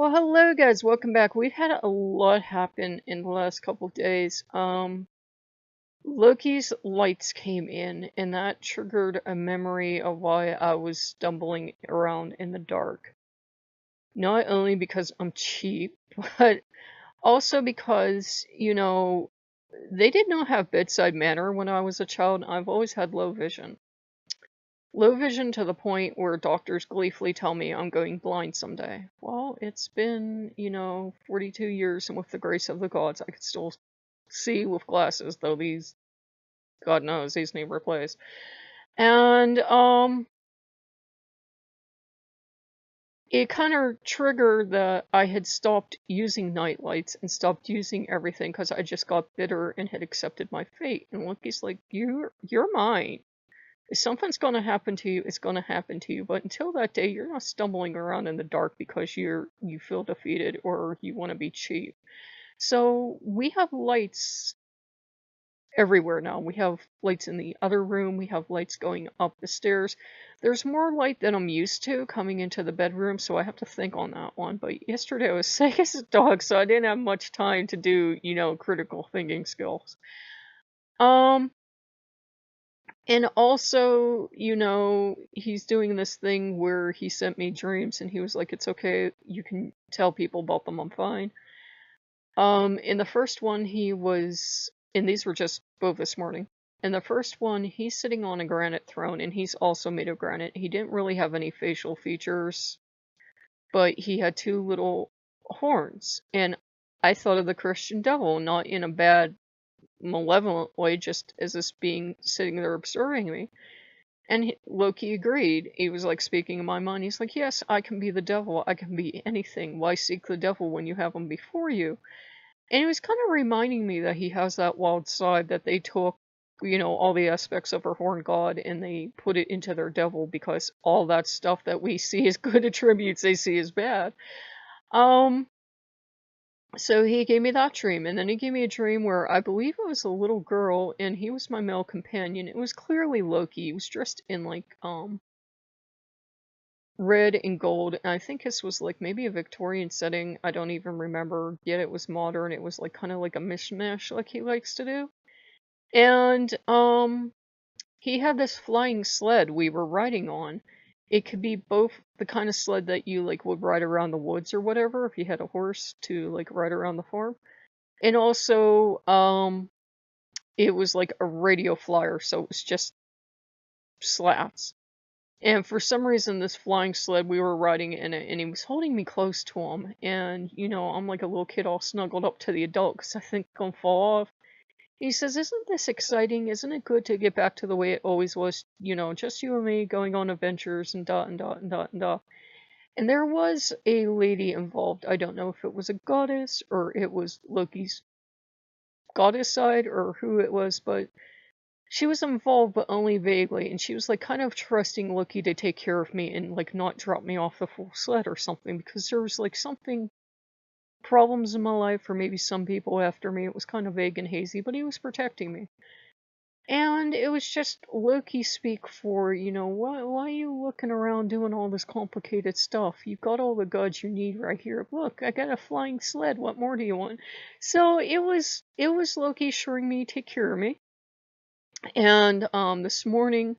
Well, hello guys, welcome back. We've had a lot happen in the last couple of days. Loki's lights came in, and that triggered a memory of why I was stumbling around in the dark. Not only because I'm cheap, but also because, they did not have bedside manner when I was a child. I've always had low vision. Low vision to the point where doctors gleefully tell me I'm going blind someday. Well, it's been, 42 years, and with the grace of the gods, I could still see with glasses, though God knows, these need replaced. And, it kind of triggered that I had stopped using night lights and stopped using everything because I just got bitter and had accepted my fate. And Loki's like, you're mine. If something's going to happen to you, it's going to happen to you. But until that day, you're not stumbling around in the dark because you feel defeated or you want to be cheap. So we have lights everywhere now. We have lights in the other room. We have lights going up the stairs. There's more light than I'm used to coming into the bedroom, so I have to think on that one. But yesterday I was sick as a dog, so I didn't have much time to do, critical thinking skills. And also, he's doing this thing where he sent me dreams and he was like, it's okay, you can tell people about them, I'm fine. In the first one, and these were just both this morning. In the first one, he's sitting on a granite throne and he's also made of granite. He didn't really have any facial features, but he had two little horns. And I thought of the Christian devil, not in a bad malevolent way, just as this being sitting there observing me. And Loki agreed. He was like speaking in my mind. He's like, yes, I can be the devil. I can be anything. Why seek the devil when you have him before you? And he was kind of reminding me that he has that wild side that they took, all the aspects of our horn god and they put it into their devil because all that stuff that we see as good attributes they see as bad. So he gave me that dream, and then he gave me a dream where I believe it was a little girl, and he was my male companion. It was clearly Loki. He was dressed in like red and gold, and I think this was like maybe a Victorian setting. I don't even remember. Yet it was modern. It was like kind of like a mishmash, like he likes to do. And he had this flying sled we were riding on. It could be both the kind of sled that you like would ride around the woods or whatever if you had a horse to like ride around the farm. And also, it was like a radio flyer, so it was just slats. And for some reason, this flying sled, we were riding in it, and he was holding me close to him. And, I'm like a little kid all snuggled up to the adult because I think I'm going to fall off. He says, isn't this exciting? Isn't it good to get back to the way it always was? Just you and me going on adventures and dot and dot and dot and dot. And there was a lady involved. I don't know if it was a goddess or it was Loki's goddess side or who it was, but she was involved, but only vaguely. And she was like kind of trusting Loki to take care of me and like not drop me off the full sled or something because there was like something problems in my life, or maybe some people after me. It was kind of vague and hazy, but he was protecting me. And it was just Loki speak for, why are you looking around doing all this complicated stuff? You've got all the gods you need right here. Look, I got a flying sled. What more do you want? So it was Loki assuring me take care of me. And this morning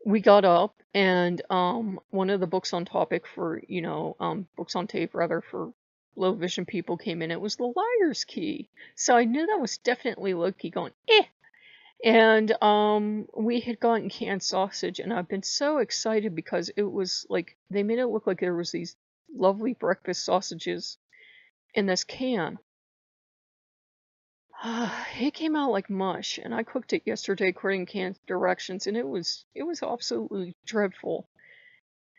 we got up and one of the books on topic for, books on tape rather for low vision people came in. It was The Liar's Key. So I knew that was definitely Loki going, eh. And we had gotten canned sausage, and I've been so excited because it was like they made it look like there was these lovely breakfast sausages in this can. It came out like mush, and I cooked it yesterday according to canned directions, and it was absolutely dreadful.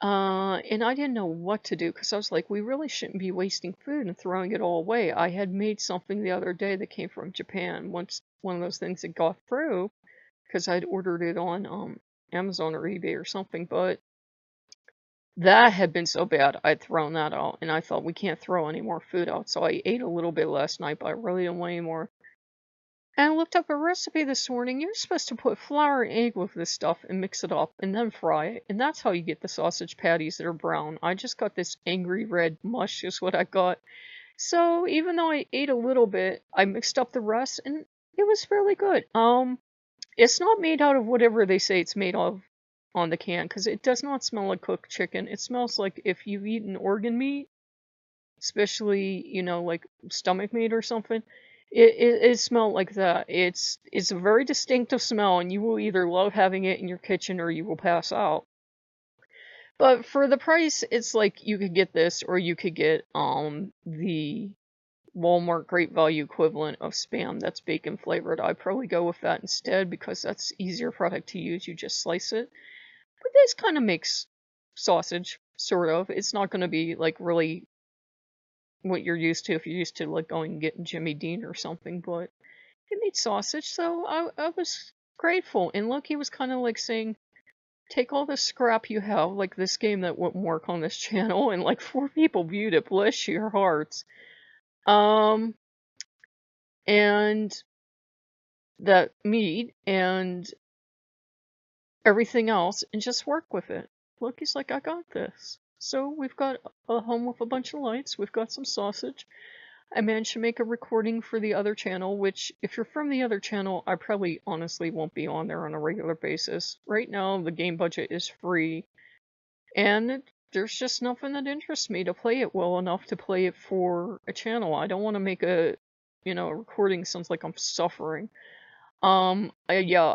And I didn't know what to do because I was like, we really shouldn't be wasting food and throwing it all away. I had made something the other day that came from Japan. Once one of those things that got through because I'd ordered it on Amazon or eBay or something, but that had been so bad I'd thrown that out, and I thought we can't throw any more food out. So I ate a little bit last night, but I really didn't want any more. And I looked up a recipe this morning. You're supposed to put flour and egg with this stuff and mix it up and then fry it. And that's how you get the sausage patties that are brown. I just got this angry red mush is what I got. So even though I ate a little bit, I mixed up the rest and it was fairly good. It's not made out of whatever they say it's made of on the can, because it does not smell like cooked chicken. It smells like if you've eaten organ meat, especially, like stomach meat or something. It smelled like that. It's a very distinctive smell, and you will either love having it in your kitchen or you will pass out. But for the price, it's like you could get this, or you could get the Walmart Great Value equivalent of Spam that's bacon flavored. I'd probably go with that instead because that's easier product to use. You just slice it. But this kind of makes sausage, sort of. It's not going to be like really what you're used to if you're used to like going and getting Jimmy Dean or something, but it made sausage, so I was grateful. And Loki was kind of like saying, take all the scrap you have, like this game that wouldn't work on this channel, and like 4 people viewed it, bless your hearts. And that meat and everything else, and just work with it. Loki's like, I got this. So we've got a home with a bunch of lights, we've got some sausage. I managed to make a recording for the other channel, which, if you're from the other channel, I probably honestly won't be on there on a regular basis. Right now, the game budget is free, and there's just nothing that interests me to play it well enough to play it for a channel. I don't want to make a recording sounds like I'm suffering. I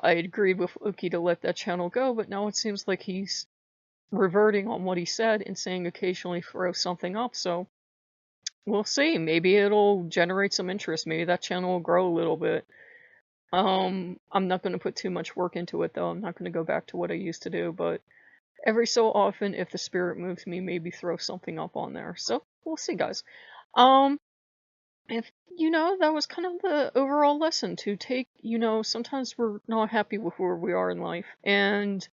agreed with Loki to let that channel go, but now it seems like he's reverting on what he said and saying occasionally throw something up, so we'll see. Maybe it'll generate some interest. Maybe that channel will grow a little bit. I'm not going to put too much work into it, though. I'm not going to go back to what I used to do, but every so often, if the spirit moves me, maybe throw something up on there. So, we'll see, guys. If, that was kind of the overall lesson to take, sometimes we're not happy with where we are in life, and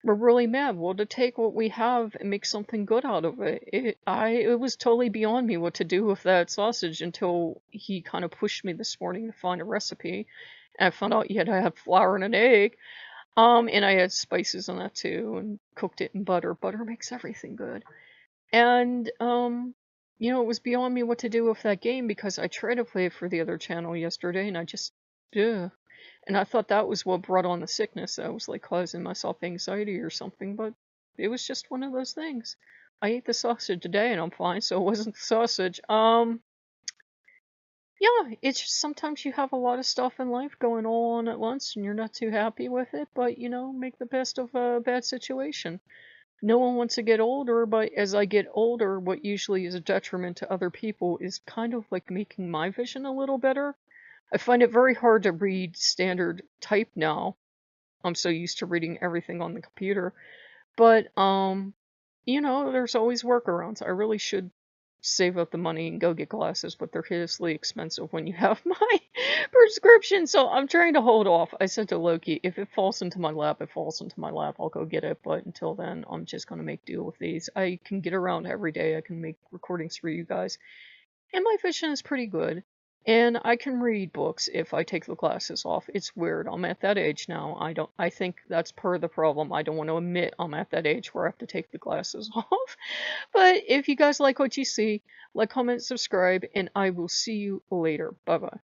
we're really mad. Well, to take what we have and make something good out of it. It was totally beyond me what to do with that sausage until he kind of pushed me this morning to find a recipe. And I found out you had to have flour and an egg. And I had spices in that too, and cooked it in butter. Butter makes everything good. And, it was beyond me what to do with that game because I tried to play it for the other channel yesterday and I just, ugh. And I thought that was what brought on the sickness. I was like causing myself anxiety or something, but it was just one of those things. I ate the sausage today and I'm fine, so it wasn't the sausage. Yeah, it's just sometimes you have a lot of stuff in life going all on at once and you're not too happy with it, but make the best of a bad situation. No one wants to get older, but as I get older, what usually is a detriment to other people is kind of like making my vision a little better. I find it very hard to read standard type now. I'm so used to reading everything on the computer. But, there's always workarounds. I really should save up the money and go get glasses, but they're hideously expensive when you have my prescription, so I'm trying to hold off. I said to Loki, if it falls into my lap, it falls into my lap. I'll go get it, but until then, I'm just going to make do with these. I can get around every day. I can make recordings for you guys, and my vision is pretty good. And I can read books if I take the glasses off. It's weird. I'm at that age now. I think that's part of the problem. I don't want to admit I'm at that age where I have to take the glasses off. But if you guys like what you see, like, comment, subscribe, and I will see you later. Bye-bye.